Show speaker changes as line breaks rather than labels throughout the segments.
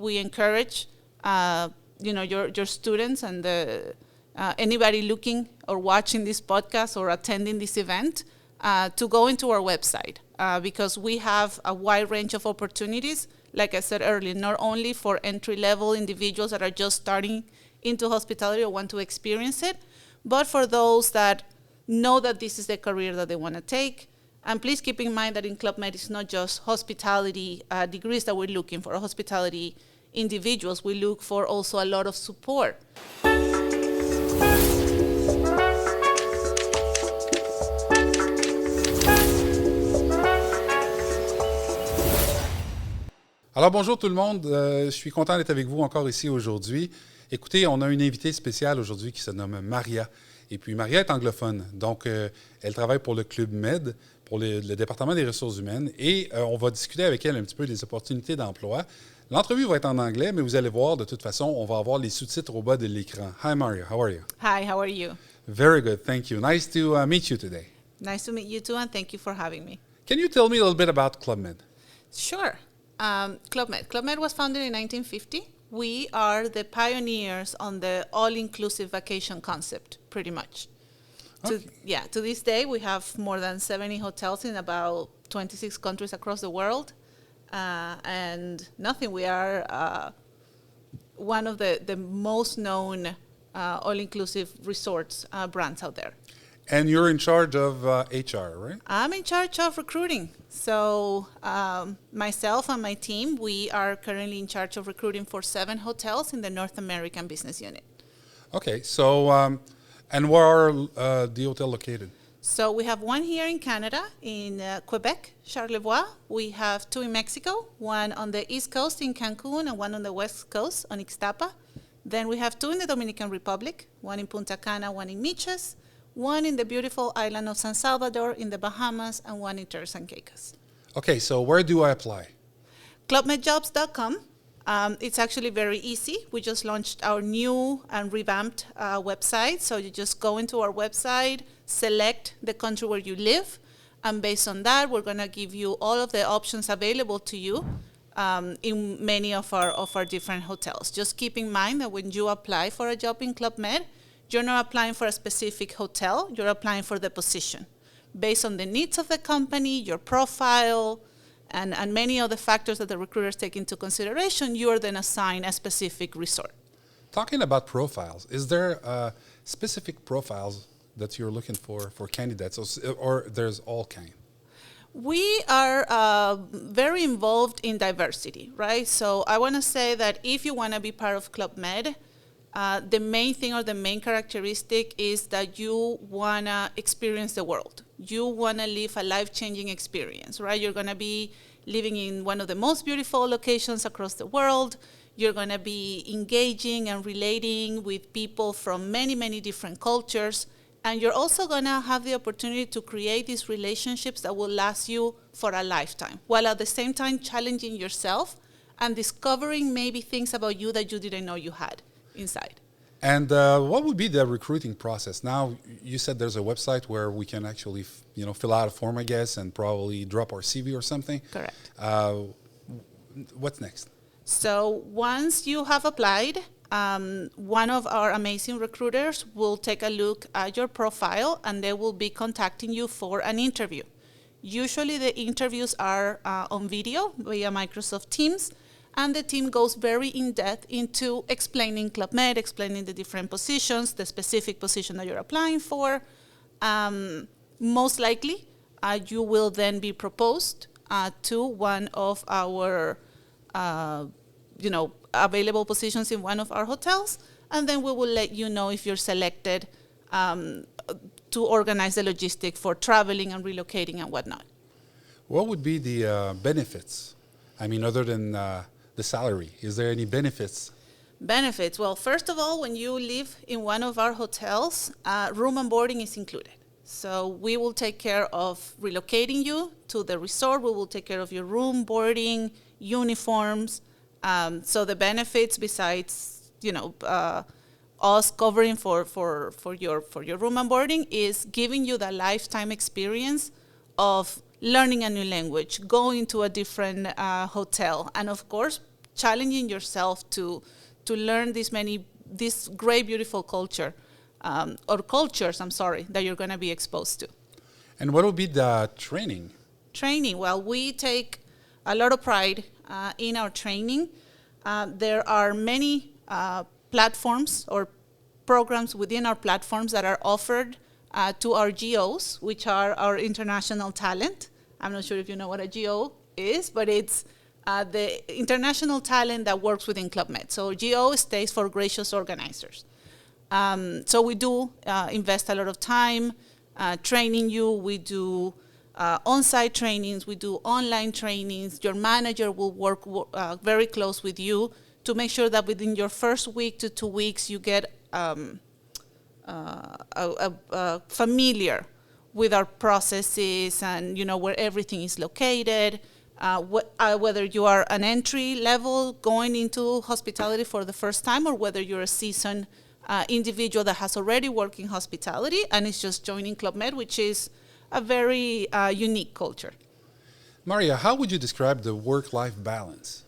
we encourage your students and anybody looking or watching this podcast or attending this event to go into our website because we have a wide range of opportunities, like I said earlier, not only for entry-level individuals that are just starting into hospitality or want to experience it, but for those that know that this is the career that they want to take. And please keep in mind that in Club Med, it's not just hospitality degrees that we're looking for, hospitality individuals. We look for also a lot of support.
Alors bonjour tout le monde, je suis content d'être avec vous encore ici aujourd'hui. Écoutez, on a une invitée spéciale aujourd'hui qui se nomme Maria. Et puis Maria est anglophone, donc elle travaille pour le Club Med, pour le département des ressources humaines, et on va discuter avec elle un petit peu des opportunités d'emploi. L'entrevue va être en anglais, mais vous allez voir, de toute façon, on va avoir les sous-titres au bas de l'écran. Hi Maria, how are you?
Hi, how are you?
Very good, thank you. Nice to meet you today.
Nice to meet you too, and thank you for having me.
Can you tell me a little bit about Club Med?
Sure. Club Med. Club Med was founded in 1950. We are the pioneers on the all-inclusive vacation concept, pretty much.
Okay.
To this day, we have more than 70 hotels in about 26 countries across the world. And we are one of the most known all-inclusive resorts brands out there.
And you're in charge of HR, right?
I'm in charge of recruiting. So myself and my team, we are currently in charge of recruiting for 7 hotels in the North American business unit.
Okay, so, and where are the hotel located?
So we have one here in Canada, in Quebec, Charlevoix. We have 2 in Mexico, one on the East Coast in Cancun and one on the West Coast on Ixtapa. Then we have 2 in the Dominican Republic, one in Punta Cana, one in Miches, one in the beautiful island of San Salvador in the Bahamas, and one in Turks and Caicos.
Okay, so where do I apply?
clubmedjobs.com. It's actually very easy. We just launched our new and revamped website. So you just go into our website, select the country where you live, and based on that, we're going to give you all of the options available to you in many of our different hotels. Just keep in mind that when you apply for a job in Club Med, you're not applying for a specific hotel, you're applying for the position. Based on the needs of the company, your profile, and many other factors that the recruiters take into consideration, you are then assigned a specific resort.
Talking about profiles, is there specific profiles that you're looking for candidates, or there's all kind?
We are very involved in diversity, right? So I want to say that if you want to be part of Club Med, the main thing or the main characteristic is that you want to experience the world. You want to live a life-changing experience, right? You're going to be living in one of the most beautiful locations across the world. You're going to be engaging and relating with people from many, many different cultures. And you're also going to have the opportunity to create these relationships that will last you for a lifetime, while at the same time challenging yourself and discovering maybe things about you that you didn't know you had inside.
And what would be the recruiting process? Now, you said there's a website where we can actually, fill out a form, I guess, and probably drop our CV or something.
Correct.
What's next?
So once you have applied, one of our amazing recruiters will take a look at your profile, and they will be contacting you for an interview. Usually the interviews are on video via Microsoft Teams, and the team goes very in-depth into explaining Club Med, explaining the different positions, the specific position that you're applying for. Most likely, you will then be proposed to one of our, available positions in one of our hotels, and then we will let you know if you're selected to organize the logistics for traveling and relocating and whatnot.
What would be the benefits? I mean, other than the salary, is there any benefits?
Benefits. Well, first of all, when you live in one of our hotels, room and boarding is included. So we will take care of relocating you to the resort. We will take care of your room, boarding, uniforms. So the benefits, besides us covering for your room and boarding, is giving you the lifetime experience of learning a new language, going to a different hotel, and of course, challenging yourself to learn this great, beautiful culture, or cultures, that you're going to be exposed to.
And what will be the training?
Training. Well, we take a lot of pride in our training. There are many platforms or programs within our platforms that are offered to our GOs, which are our international talent. I'm not sure if you know what a GO is, but it's the international talent that works within Club Med. So GO stands for Gracious Organizers. So we do invest a lot of time training you. We do on-site trainings. We do online trainings. Your manager will work very close with you to make sure that within your first week to 2 weeks, you get familiar with our processes and where everything is located. Whether you are an entry level going into hospitality for the first time, or whether you're a seasoned individual that has already worked in hospitality and is just joining Club Med, which is a very unique culture.
Maria, how would you describe the work-life balance?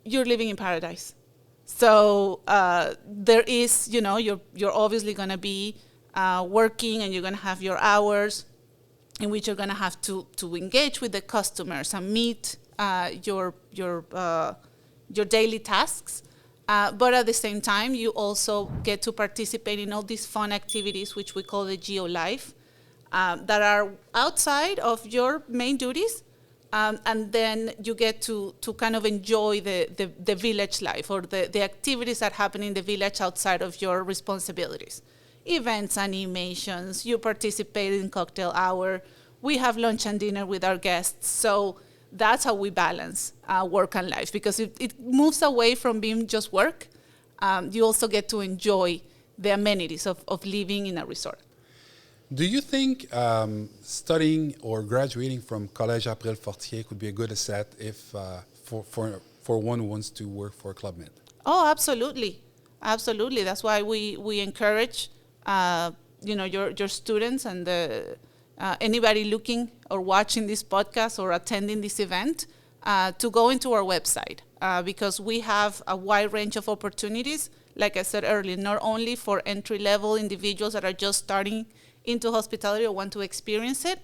You're living in paradise. So there is, you're obviously going to be working, and you're going to have your hours in which you're going to have to engage with the customers and meet your daily tasks. But at the same time, you also get to participate in all these fun activities, which we call the Geo Life, that are outside of your main duties. And then you get to kind of enjoy the village life, or the activities that happen in the village outside of your responsibilities. Events, animations, you participate in cocktail hour. We have lunch and dinner with our guests. So that's how we balance work and life, because it moves away from being just work. You also get to enjoy the amenities of living in a resort.
Do you think studying or graduating from Collège April-Fortier could be a good asset if for one who wants to work for Club Med?
Oh, absolutely. Absolutely. That's why we encourage your students and anybody looking or watching this podcast or attending this event to go into our website, because we have a wide range of opportunities, like I said earlier, not only for entry-level individuals that are just starting into hospitality or want to experience it,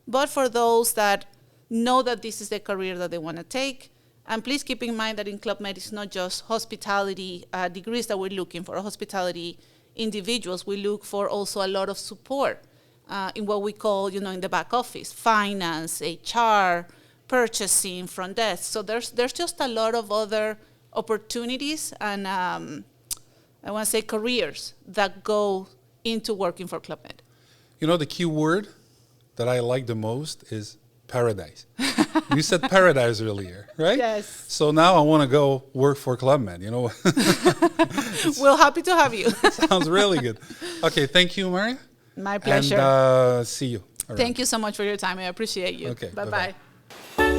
but for those that know that this is the career that they want to take. And please keep in mind that in Club Med, it's not just hospitality degrees that we're looking for, hospitality individuals. We look for also a lot of support in what we call, in the back office, finance, HR, purchasing, front desk. So there's just a lot of other opportunities and I want to say careers that go into working for Club Med.
The key word that I like the most is paradise. You said paradise earlier, right?
Yes.
So now I want to go work for Club Med,
We're happy to have you.
Sounds really good. Okay, thank you, Maria.
My pleasure.
And see you.
Thank you so much for your time. I appreciate you.
Okay,
Bye-bye.
bye-bye.